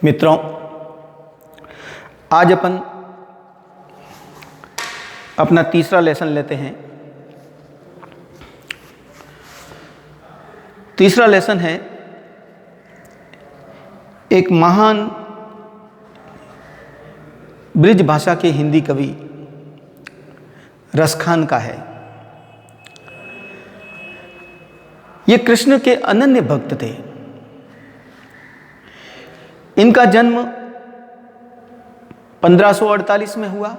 मित्रों, आज अपन अपना तीसरा लेसन लेते हैं। तीसरा लेसन है एक महान ब्रिज भाषा के हिंदी कवि रसखान का है। ये कृष्ण के अनन्य भक्त थे। इनका जन्म 1548 में हुआ।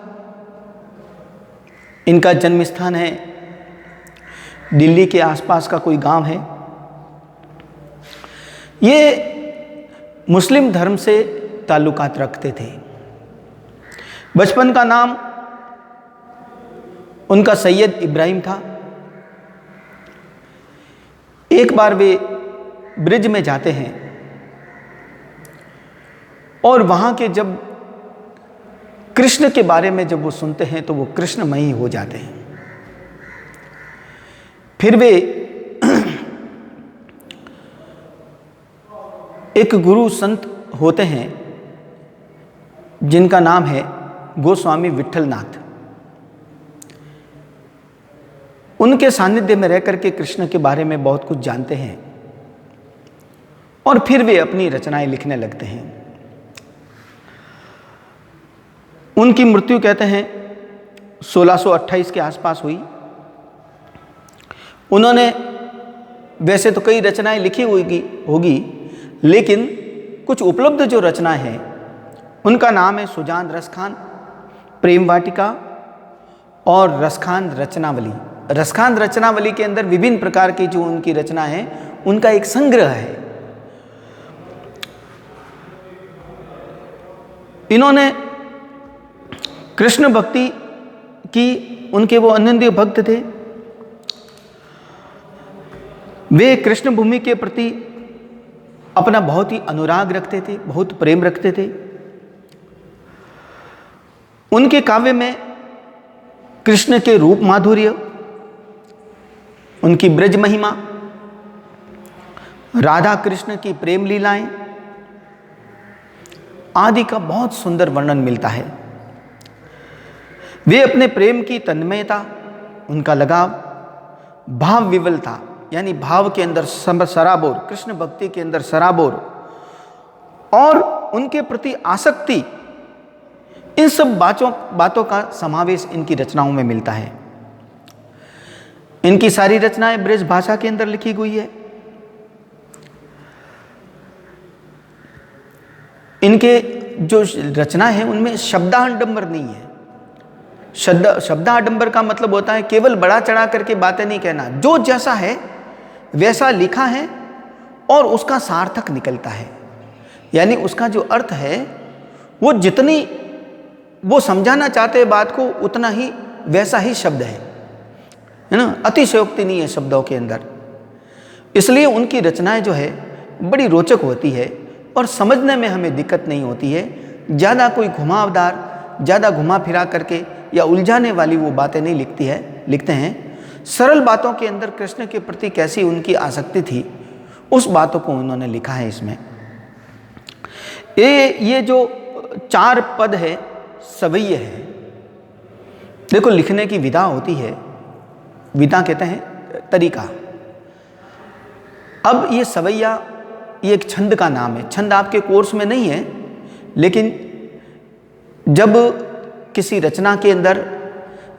इनका जन्म स्थान है दिल्ली के आसपास का कोई गांव है। ये मुस्लिम धर्म से ताल्लुकात रखते थे। बचपन का नाम उनका सैयद इब्राहिम था। एक बार वे ब्रिज में जाते हैं और वहाँ के जब कृष्ण के बारे में जब वो सुनते हैं तो वो कृष्णमयी हो जाते हैं। फिर वे एक गुरु संत होते हैं जिनका नाम है गोस्वामी विट्ठलनाथ। उनके सानिध्य में रह करके कृष्ण के बारे में बहुत कुछ जानते हैं और फिर वे अपनी रचनाएं लिखने लगते हैं। उनकी मृत्यु कहते हैं 1628 के आसपास हुई। उन्होंने वैसे तो कई रचनाएं लिखी होगी, लेकिन कुछ उपलब्ध जो रचनाएं हैं उनका नाम है सुजान रसखान, प्रेम वाटिका और रसखान रचनावली। रसखान रचनावली के अंदर विभिन्न प्रकार की जो उनकी रचना है उनका एक संग्रह है। इन्होंने कृष्ण भक्ति की, उनके वो अनन्य भक्त थे। वे कृष्ण भूमि के प्रति अपना बहुत ही अनुराग रखते थे, बहुत प्रेम रखते थे। उनके काव्य में कृष्ण के रूप माधुर्य, उनकी ब्रज महिमा, राधा कृष्ण की प्रेम लीलाएं आदि का बहुत सुंदर वर्णन मिलता है। वे अपने प्रेम की तन्मयता, उनका लगाव, भाव विवलता यानी भाव के अंदर सराबोर, कृष्ण भक्ति के अंदर सराबोर और उनके प्रति आसक्ति, इन सब बातों का समावेश इनकी रचनाओं में मिलता है। इनकी सारी रचनाएं ब्रज भाषा के अंदर लिखी हुई है। इनके जो रचना है उनमें शब्दाडंबर नहीं है। शब्दाडंबर का मतलब होता है केवल बड़ा चढ़ा करके बातें नहीं कहना, जो जैसा है वैसा लिखा है और उसका सार्थक निकलता है। यानी उसका जो अर्थ है वो जितनी वो समझाना चाहते हैं बात को उतना ही वैसा ही शब्द है ना। अतिशयोक्ति नहीं है शब्दों के अंदर। इसलिए उनकी रचनाएं जो है बड़ी रोचक होती है और समझने में हमें दिक्कत नहीं होती है। ज़्यादा कोई घुमावदार, ज़्यादा घुमा फिरा करके या उलझाने वाली वो बातें नहीं लिखते हैं। सरल बातों के अंदर कृष्ण के प्रति कैसी उनकी आसक्ति थी उस बातों को उन्होंने लिखा है इसमें। ये जो 4 पद है सवैया है। देखो, लिखने की विधा होती है, विधा कहते हैं तरीका। अब ये सवैया ये एक छंद का नाम है। छंद आपके कोर्स में नहीं है, लेकिन जब किसी रचना के अंदर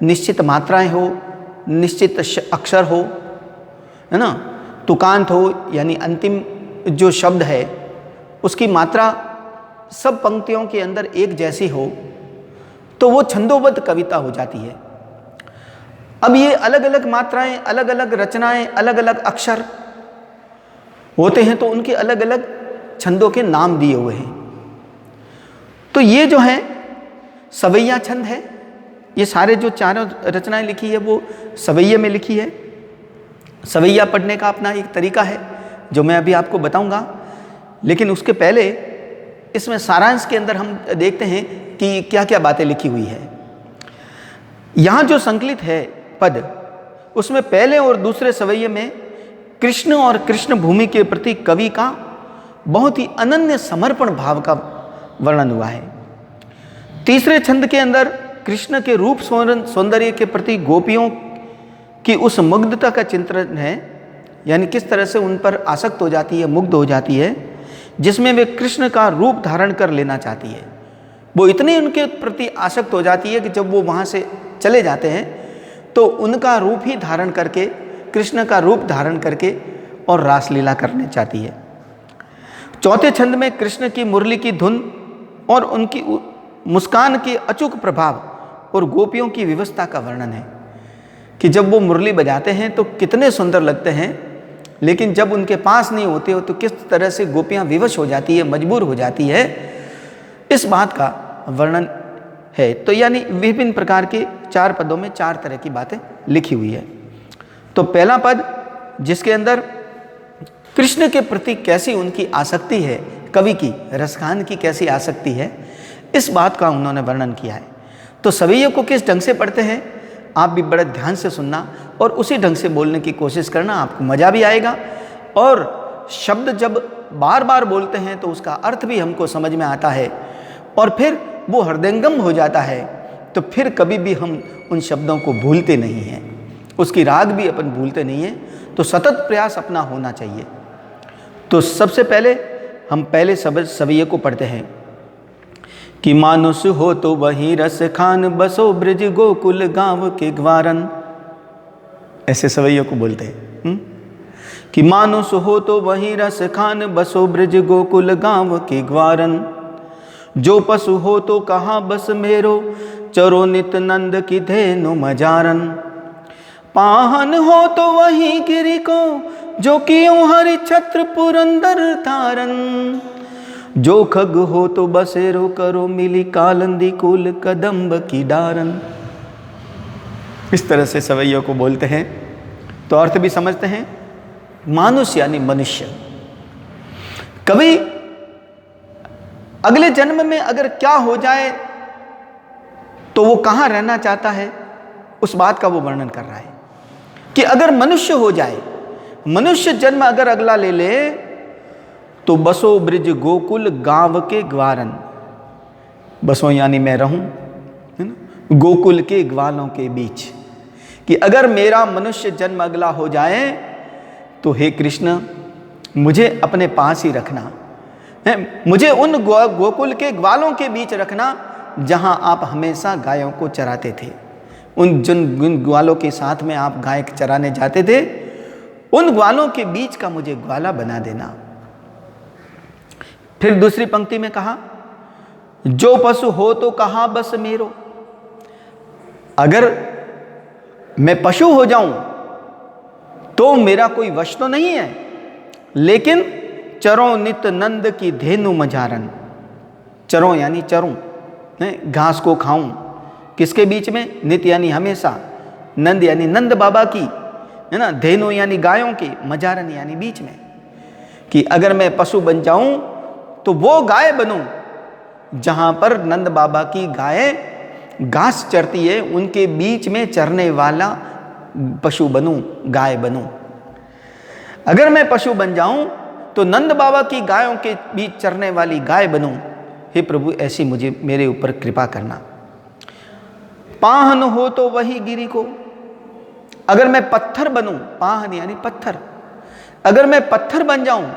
निश्चित मात्राएं हो, निश्चित अक्षर हो, है ना, तुकांत हो, यानी अंतिम जो शब्द है उसकी मात्रा सब पंक्तियों के अंदर एक जैसी हो तो वो छंदोबद्ध कविता हो जाती है। अब ये अलग अलग मात्राएं, अलग अलग रचनाएं, अलग अलग अक्षर होते हैं तो उनके अलग अलग छंदों के नाम दिए हुए हैं। तो ये जो है सवैया छंद है। ये सारे जो 4 रचनाएं लिखी है वो सवैया में लिखी है। सवैया पढ़ने का अपना एक तरीका है जो मैं अभी आपको बताऊंगा, लेकिन उसके पहले इसमें सारांश के अंदर हम देखते हैं कि क्या क्या बातें लिखी हुई है। यहाँ जो संकलित है पद, उसमें पहले और दूसरे सवैये में कृष्ण और कृष्ण भूमि के प्रति कवि का बहुत ही अनन्य समर्पण भाव का वर्णन हुआ है। तीसरे छंद के अंदर कृष्ण के रूप सौंदर्य के प्रति गोपियों की उस मुग्धता का चिंतन है, यानी किस तरह से उन पर आसक्त हो जाती है, मुग्ध हो जाती है, जिसमें वे कृष्ण का रूप धारण कर लेना चाहती है। वो इतनी उनके प्रति आसक्त हो जाती है कि जब वो वहाँ से चले जाते हैं तो उनका रूप ही धारण करके, कृष्ण का रूप धारण करके और रासलीला करने चाहती है। चौथे छंद में कृष्ण की मुरली की धुन और उनकी मुस्कान की अचूक प्रभाव और गोपियों की विवशता का वर्णन है कि जब वो मुरली बजाते हैं तो कितने सुंदर लगते हैं, लेकिन जब उनके पास नहीं होते हो तो किस तरह से गोपियाँ विवश हो जाती है, मजबूर हो जाती है, इस बात का वर्णन है। तो यानी विभिन्न प्रकार के 4 पदों में 4 तरह की बातें लिखी हुई है। तो पहला पद जिसके अंदर कृष्ण के प्रति कैसी उनकी आसक्ति है, कवि की रसखान की कैसी आसक्ति है, इस बात का उन्होंने वर्णन किया है। तो सवैया को किस ढंग से पढ़ते हैं आप भी बड़े ध्यान से सुनना और उसी ढंग से बोलने की कोशिश करना, आपको मज़ा भी आएगा। और शब्द जब बार बार बोलते हैं तो उसका अर्थ भी हमको समझ में आता है और फिर वो हृदयंगम हो जाता है, तो फिर कभी भी हम उन शब्दों को भूलते नहीं हैं, उसकी राग भी अपन भूलते नहीं हैं। तो सतत प्रयास अपना होना चाहिए। तो सबसे पहले हम पहले सवैया को पढ़ते हैं कि मानुष हो तो वही रस खान, बसो ब्रज गोकुल गांव के ग्वारन। ऐसे सवैया को बोलते हैं कि मानुष हो तो वही रस खान, बसो ब्रज गोकुल गांव के ग्वारन। जो पशु हो तो कहाँ बस मेरो, चरो नित नंद की धेनु मजारन। पाहन हो तो वही गिरि को, जो कियों हरि छत्र पुरंदर धारन। जो खग हो तो बसेरो करो, मिली कालंदी कुल कदम्ब की डारन। इस तरह से सवैया को बोलते हैं। तो अर्थ भी समझते हैं। मानुष यानी मनुष्य। कभी अगले जन्म में अगर क्या हो जाए तो वो कहाँ रहना चाहता है, उस बात का वो वर्णन कर रहा है कि अगर मनुष्य हो जाए, मनुष्य जन्म अगर अगला ले ले तो बसो ब्रज गोकुल गांव के ग्वारन। बसो यानी मैं रहूं, है ना, गोकुल के ग्वालों के बीच। कि अगर मेरा मनुष्य जन्म अगला हो जाए तो हे कृष्ण मुझे अपने पास ही रखना है, मुझे उन गोकुल के ग्वालों के बीच रखना जहां आप हमेशा गायों को चराते थे। जिन ग्वालों के साथ में आप गाय चराने जाते थे, उन ग्वालों के बीच का मुझे ग्वाला बना देना। फिर दूसरी पंक्ति में कहा, जो पशु हो तो कहाँ बस मेरो। अगर मैं पशु हो जाऊं तो मेरा कोई वश तो नहीं है, लेकिन चरों नित नंद की धेनु मझारन। चरों यानी चरूं, घास को खाऊं, किसके बीच में, नित यानी हमेशा, नंद यानी नंद बाबा की, है ना, धेनु यानी गायों की, मझारन यानी बीच में। कि अगर मैं पशु बन जाऊं तो वो गाय बनूं जहां पर नंद बाबा की गाय घास चरती है, उनके बीच में चरने वाला पशु बनूं, गाय बनूं। अगर मैं पशु बन जाऊं तो नंद बाबा की गायों के बीच चरने वाली गाय बनूं। हे प्रभु ऐसी मुझे मेरे ऊपर कृपा करना। पाहन हो तो वही गिरी को। अगर मैं पत्थर बनूं, पाहन यानी पत्थर, अगर मैं पत्थर बन जाऊं,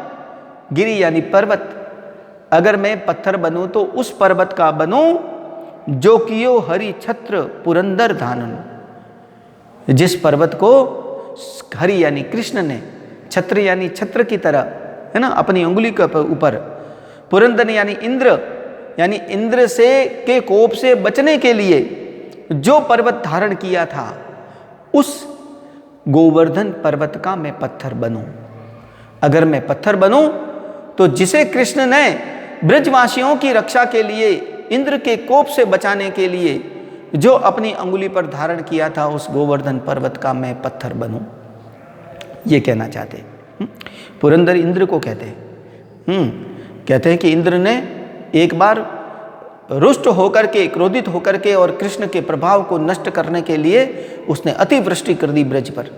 गिरी यानी पर्वत, अगर मैं पत्थर बनूं तो उस पर्वत का बनूं जो कियो हरि छत्र पुरंदर धानन। जिस पर्वत को हरि यानी कृष्ण ने छत्र यानी छत्र की तरह, है ना, अपनी उंगली के ऊपर, पुरंदर यानी इंद्र से के कोप से बचने के लिए जो पर्वत धारण किया था, उस गोवर्धन पर्वत का मैं पत्थर बनूं। अगर मैं पत्थर बनूं तो जिसे कृष्ण ने ब्रजवासियों की रक्षा के लिए, इंद्र के कोप से बचाने के लिए जो अपनी अंगुली पर धारण किया था, उस गोवर्धन पर्वत का मैं पत्थर बनूं। ये कहना चाहते हैं। पुरंदर इंद्र को कहते हैं। कहते हैं कि इंद्र ने एक बार रुष्ट होकर के, क्रोधित होकर के और कृष्ण के प्रभाव को नष्ट करने के लिए उसने अतिवृष्टि कर दी ब्रज पर।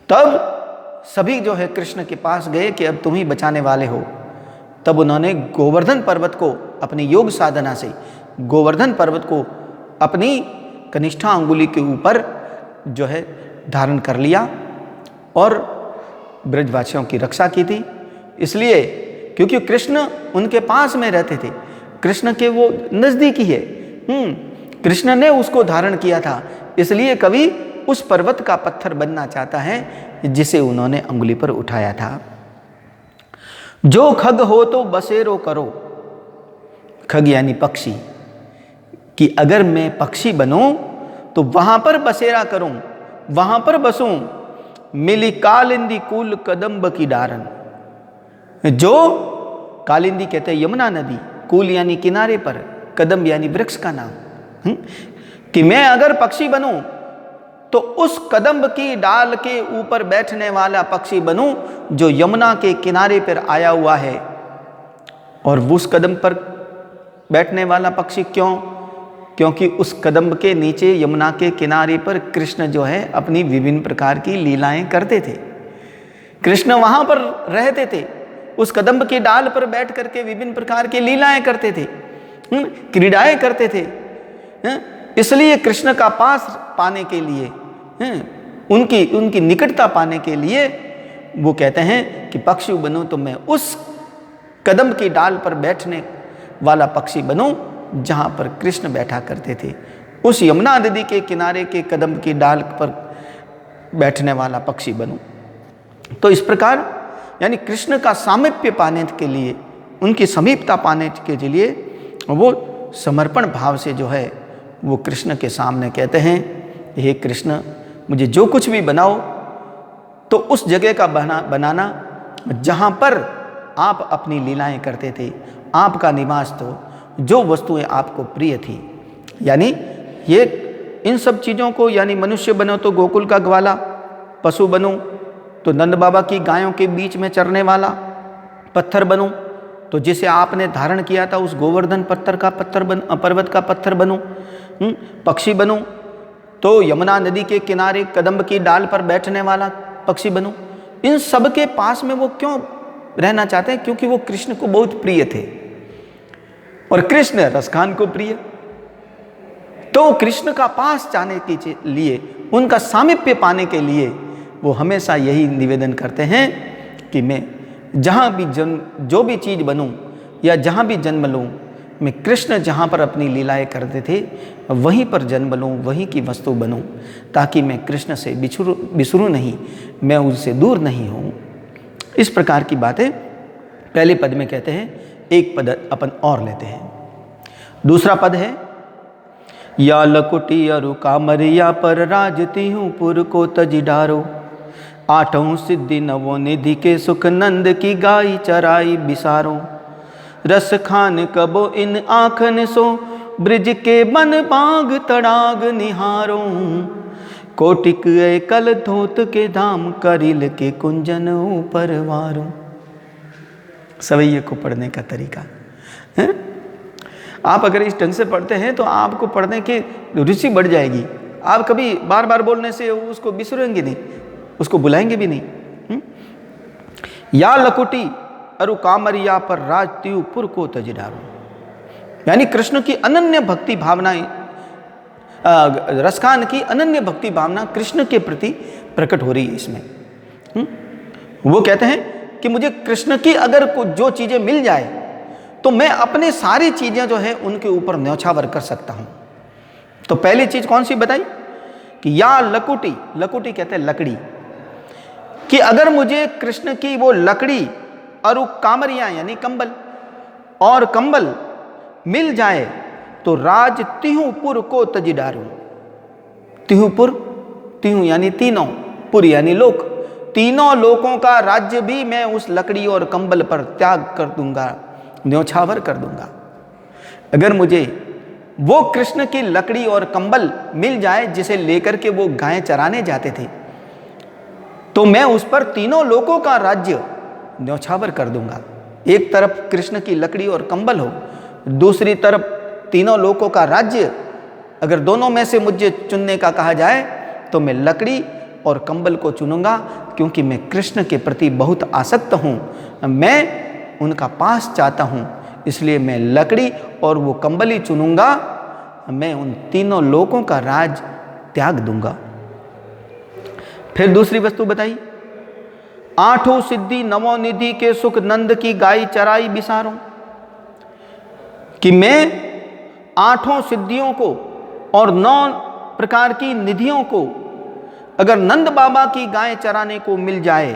तब सभी जो है कृष्ण के पास गए कि अब तुम ही बचाने वाले हो। तब उन्होंने गोवर्धन पर्वत को अपनी योग साधना से गोवर्धन पर्वत को अपनी कनिष्ठा अंगुली के ऊपर जो है धारण कर लिया और ब्रजवासियों की रक्षा की थी। इसलिए क्योंकि कृष्ण उनके पास में रहते थे, कृष्ण के वो नजदीकी है, कृष्ण ने उसको धारण किया था, इसलिए कवि उस पर्वत का पत्थर बनना चाहता है जिसे उन्होंने अंगुली पर उठाया था। जो खग हो तो बसेरो करो, खग यानी पक्षी, कि अगर मैं पक्षी बनूं तो वहां पर बसेरा करूं, वहां पर बसूं। मिली कालिंदी कूल कदम्ब की डारन, जो कालिंदी कहते हैं यमुना नदी, कूल यानी किनारे पर, कदम्ब यानी वृक्ष का नाम, कि मैं अगर पक्षी बनूं तो उस कदम्ब की डाल के ऊपर बैठने वाला पक्षी बनूं जो यमुना के किनारे पर आया हुआ है। और उस कदम्ब पर बैठने वाला पक्षी क्यों? क्योंकि उस कदम्ब के नीचे यमुना के किनारे पर कृष्ण जो है अपनी विभिन्न प्रकार की लीलाएं करते थे। कृष्ण वहां पर रहते थे, उस कदम्ब की डाल पर बैठ करके विभिन्न प्रकार की लीलाएं करते थे, क्रीड़ाएं करते थे। इसलिए कृष्ण का पास पाने के लिए, उनकी निकटता पाने के लिए वो कहते हैं कि पक्षी बनूं तो मैं उस कदम्ब की डाल पर बैठने वाला पक्षी बनूं जहां पर कृष्ण बैठा करते थे, उस यमुना नदी के किनारे के कदम्ब की डाल पर बैठने वाला पक्षी बनूं। तो इस प्रकार यानी कृष्ण का सामीप्य पाने के लिए, उनकी समीपता पाने के लिए वो समर्पण भाव से जो है वो कृष्ण के सामने कहते हैं, हे कृष्ण मुझे जो कुछ भी बनाओ तो उस जगह का बनाना जहाँ पर आप अपनी लीलाएं करते थे, आपका निवास तो, जो वस्तुएं आपको प्रिय थी। यानी ये इन सब चीज़ों को, यानी मनुष्य बनो तो गोकुल का ग्वाला, पशु बनो तो नंद बाबा की गायों के बीच में चरने वाला, पत्थर बनो तो जिसे आपने धारण किया था उस गोवर्धन पर्वत का पत्थर बनो, पक्षी बनो तो यमुना नदी के किनारे कदम्ब की डाल पर बैठने वाला पक्षी बनो। इन सब के पास में वो क्यों रहना चाहते हैं? क्योंकि वो कृष्ण को बहुत प्रिय थे और कृष्ण रसखान को प्रिय। तो कृष्ण का पास जाने के लिए, उनका सामीप्य पाने के लिए वो हमेशा यही निवेदन करते हैं कि मैं जहाँ भी जो भी चीज़ बनूं या जहाँ भी जन्म लूँ, मैं कृष्ण जहाँ पर अपनी लीलाएं करते थे वहीं पर जन्म लूँ, वहीं की वस्तु बनूँ, ताकि मैं कृष्ण से बिछरूँ नहीं, मैं उससे दूर नहीं हूँ। इस प्रकार की बातें पहले पद में कहते हैं। एक पद अपन और लेते हैं। दूसरा पद है, या लकुटी अरु कामरिया पर राजती हूँ पुर को तज डारो, आठों सिद्धि नवो निधि के सुख नंद की गाई चराई बिसारो, रस खान कबो इन आँखन सो ब्रिज के बन बाग तड़ाग निहारो, कोटिक कल धोत के धाम करिल के कुंजन ऊपर वारो। सवैये को पढ़ने का तरीका है। आप अगर इस ढंग से पढ़ते हैं तो आपको पढ़ने की रुचि बढ़ जाएगी। आप कभी बार बार बोलने से उसको बिसरेंगे नहीं, उसको बुलाएंगे भी नहीं। या लकुटी अरु कामरिया पर राजतीय पुर को तजडारो, यानी कृष्ण की अनन्य भक्ति भावना, रसखान की अनन्य भक्ति भावना कृष्ण के प्रति प्रकट हो रही है इसमें। वो कहते हैं कि मुझे कृष्ण की अगर जो चीज़ें मिल जाए तो मैं अपने सारी चीज़ें जो है उनके ऊपर न्यौछावर कर सकता हूँ। तो पहली चीज़ कौन सी बताई कि या लकुटी, लकुटी कहते हैं लकड़ी, कि अगर मुझे कृष्ण की वो लकड़ी और कामरिया यानी कंबल और कंबल मिल जाए तो राज तिहुपुर को तजिडारू। तिहुपुर, तिहु यानी तीनों, पुर यानी लोक, तीनों लोकों का राज्य भी मैं उस लकड़ी और कंबल पर त्याग कर दूंगा, न्यौछावर कर दूंगा। अगर मुझे वो कृष्ण की लकड़ी और कंबल मिल जाए जिसे लेकर के वो गायें चराने जाते थे, तो मैं उस पर तीनों लोकों का राज्य न्यौछावर कर दूंगा। एक तरफ कृष्ण की लकड़ी और कंबल हो, दूसरी तरफ तीनों लोकों का राज्य। अगर दोनों में से मुझे चुनने का कहा जाए तो मैं लकड़ी और कंबल को चुनूंगा, क्योंकि मैं कृष्ण के प्रति बहुत आसक्त हूँ। मैं उनका पास चाहता हूँ, इसलिए मैं लकड़ी और वो कंबल ही चुनूंगा। मैं उन तीनों लोकों का राज त्याग दूंगा। फिर दूसरी वस्तु बताई, आठों सिद्धि नवों निधि के सुख नंद की गाय चराई बिसारों, कि मैं आठों सिद्धियों को और 9 प्रकार की निधियों को अगर नंद बाबा की गाय चराने को मिल जाए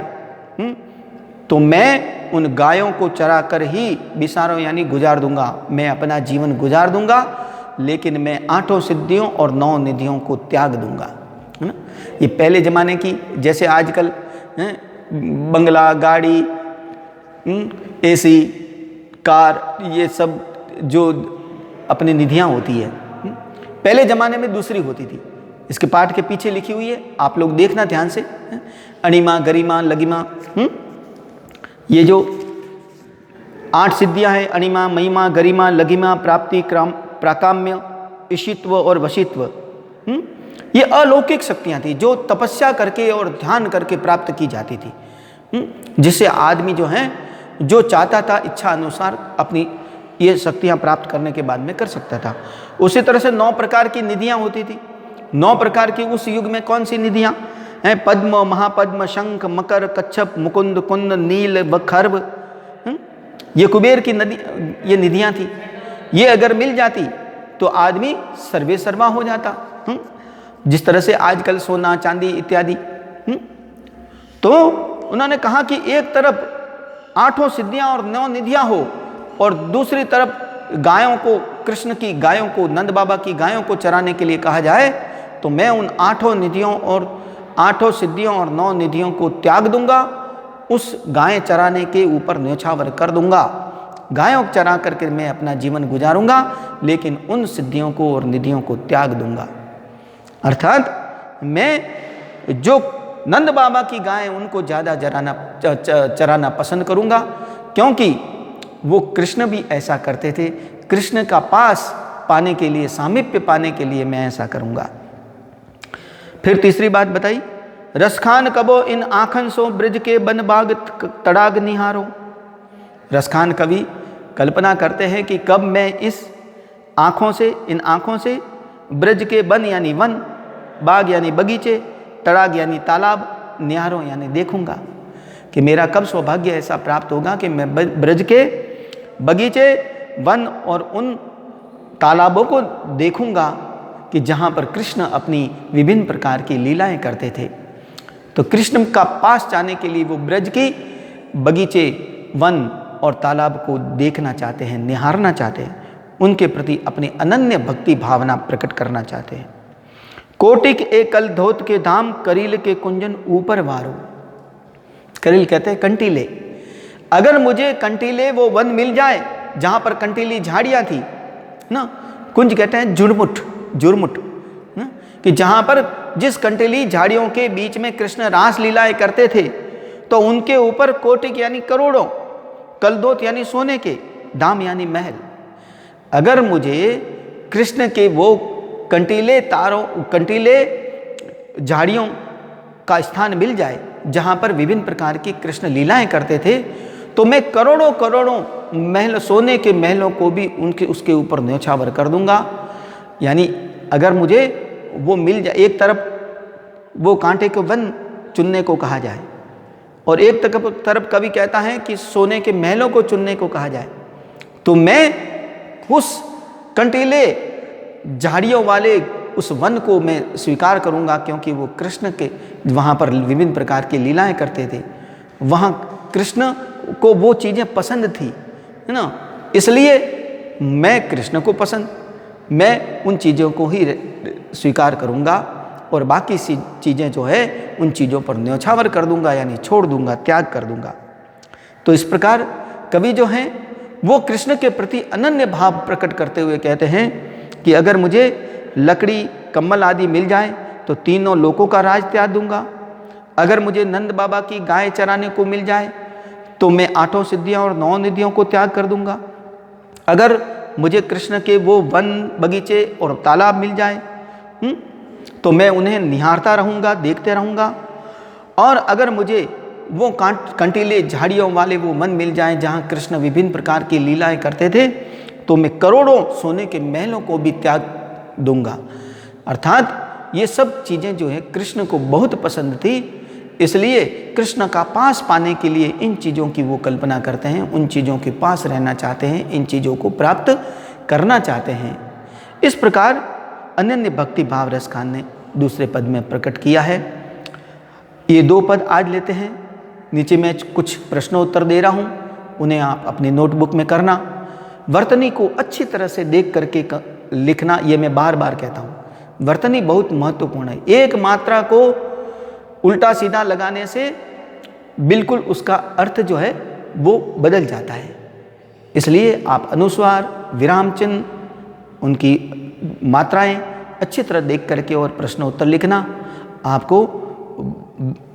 तो मैं उन गायों को चरा कर ही बिसारों यानी गुजार दूंगा, मैं अपना जीवन गुजार दूंगा, लेकिन मैं 8 सिद्धियों और 9 निधियों को त्याग दूंगा, है ना। ये पहले ज़माने की, जैसे आजकल बंगला, गाड़ी, एसी, कार, ये सब जो अपनी निधियाँ होती है, पहले ज़माने में दूसरी होती थी। इसके पाठ के पीछे लिखी हुई है, आप लोग देखना ध्यान से। अणिमा, गरिमा, लगिमा, ये जो 8 सिद्धियां हैं, अणिमा, महिमा, गरिमा, लगिमा, प्राप्ति, प्राकाम्य, ईशित्व और वशित्व, ये अलौकिक शक्तियां थी जो तपस्या करके और ध्यान करके प्राप्त की जाती थी, जिससे आदमी जो है जो चाहता था इच्छा अनुसार अपनी ये शक्तियां प्राप्त करने के बाद में कर सकता था। उसी तरह से 9 प्रकार की निधियां होती थी। 9 प्रकार की उस युग में कौन सी निधियां हैं? पद्म, महापद्म, शंख, मकर, कच्छप, मुकुंद, कुंद, नील, बखर्व, ये कुबेर की नदी, ये निधियां थी। ये अगर मिल जाती तो आदमी सर्वे सर्वा हो जाता, जिस तरह से आजकल सोना, चांदी इत्यादि। तो उन्होंने कहा कि एक तरफ 8 सिद्धियां और 9 निधियां हो और दूसरी तरफ गायों को, कृष्ण की गायों को, नंद बाबा की गायों को चराने के लिए कहा जाए, तो मैं उन 8 निधियों और 8 सिद्धियों और 9 निधियों को त्याग दूंगा, उस गाय चराने के ऊपर न्योछावर कर दूंगा। गायों चरा करके मैं अपना जीवन गुजारूंगा, लेकिन उन सिद्धियों को और निधियों को त्याग दूंगा। अर्थात मैं जो नंद बाबा की गाय उनको ज़्यादा चराना पसंद करूंगा, क्योंकि वो कृष्ण भी ऐसा करते थे। कृष्ण का पास पाने के लिए, सामीप्य पाने के लिए मैं ऐसा करूंगा। फिर तीसरी बात बताई, रसखान कबो इन आँखन सो ब्रज के बन बाग तड़ाग निहारो। रसखान कवि कल्पना करते हैं कि कब मैं इस आँखों से, इन आँखों से ब्रज के बन यानी वन, बाग यानी बगीचे, तड़ाग यानी तालाब, निहारो यानी देखूंगा, कि मेरा कब सौभाग्य ऐसा प्राप्त होगा कि मैं ब्रज के बगीचे, वन और उन तालाबों को देखूंगा कि जहाँ पर कृष्ण अपनी विभिन्न प्रकार की लीलाएं करते थे। तो कृष्ण का पास जाने के लिए वो ब्रज की बगीचे, वन और तालाब को देखना चाहते हैं, निहारना चाहते हैं, उनके प्रति अपनी अनन्य भक्ति भावना प्रकट करना चाहते हैं। कोटिक एकल धोत के धाम, करील के कुंजन ऊपर वारो। करील कहते हैं कंटीले। अगर मुझे कंटीले वो वन मिल जाए जहाँ पर कंटीली झाड़ियाँ थी ना, कुंज कहते हैं जुड़मुठ, जुड़मुठ, कि जहाँ पर जिस कंटीली झाड़ियों के बीच में कृष्ण रास लीलाएं करते थे, तो उनके ऊपर कोटिक यानी करोड़ों, कलदोत यानी सोने के, धाम यानी महल। अगर मुझे कृष्ण के वो कंटीले तारों, कंटीले झाड़ियों का स्थान मिल जाए जहाँ पर विभिन्न प्रकार की कृष्ण लीलाएं करते थे, तो मैं करोड़ों करोड़ों महल, सोने के महलों को भी उसके ऊपर न्योछावर कर दूंगा। यानी अगर मुझे वो मिल जाए, एक तरफ वो कांटे के वन चुनने को कहा जाए और एक तरफ कवि कहता है कि सोने के महलों को चुनने को कहा जाए, तो मैं उस कंटीले झाड़ियों वाले उस वन को मैं स्वीकार करूंगा, क्योंकि वो कृष्ण के वहाँ पर विभिन्न प्रकार की लीलाएं करते थे, वहाँ कृष्ण को वो चीज़ें पसंद थी, है ना। इसलिए मैं कृष्ण को पसंद, मैं उन चीज़ों को ही स्वीकार करूंगा और बाकी सी चीज़ें जो है उन चीज़ों पर न्योछावर कर दूंगा, यानी छोड़ दूंगा, त्याग कर दूंगा। तो इस प्रकार कवि जो हैं वो कृष्ण के प्रति अनन्य भाव प्रकट करते हुए कहते हैं कि अगर मुझे लकड़ी, कम्बल आदि मिल जाए तो तीनों लोकों का राज त्याग दूंगा। अगर मुझे नंद बाबा की गाय चराने को मिल जाए तो मैं 8 सिद्धियां और 9 निधियों को त्याग कर दूंगा। अगर मुझे कृष्ण के वो वन, बगीचे और तालाब मिल जाए तो मैं उन्हें निहारता रहूँगा, देखते रहूँगा। और अगर मुझे वो कंटीले झाड़ियों वाले वो वन मिल जाएं जहाँ कृष्ण विभिन्न प्रकार की लीलाएं करते थे, तो मैं करोड़ों सोने के महलों को भी त्याग दूंगा। अर्थात ये सब चीज़ें जो है कृष्ण को बहुत पसंद थी, इसलिए कृष्ण का पास पाने के लिए इन चीज़ों की वो कल्पना करते हैं, उन चीज़ों के पास रहना चाहते हैं, इन चीज़ों को प्राप्त करना चाहते हैं। इस प्रकार अनन्य भक्ति भाव रस खान ने दूसरे पद में प्रकट किया है। ये 2 पद आज लेते हैं। नीचे मैं कुछ प्रश्नोत्तर दे रहा हूँ, उन्हें आप अपनी नोटबुक में करना। वर्तनी को अच्छी तरह से देख करके लिखना, ये मैं बार बार कहता हूँ। वर्तनी बहुत महत्वपूर्ण है। एक मात्रा को उल्टा सीधा लगाने से बिल्कुल उसका अर्थ जो है वो बदल जाता है। इसलिए आप अनुस्वार, विराम चिन्ह, उनकी मात्राएं अच्छी तरह देख करके और प्रश्नोत्तर लिखना,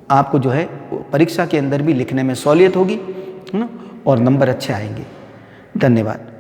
आपको जो है परीक्षा के अंदर भी लिखने में सहूलियत होगी, है ना, और नंबर अच्छे आएंगे। धन्यवाद।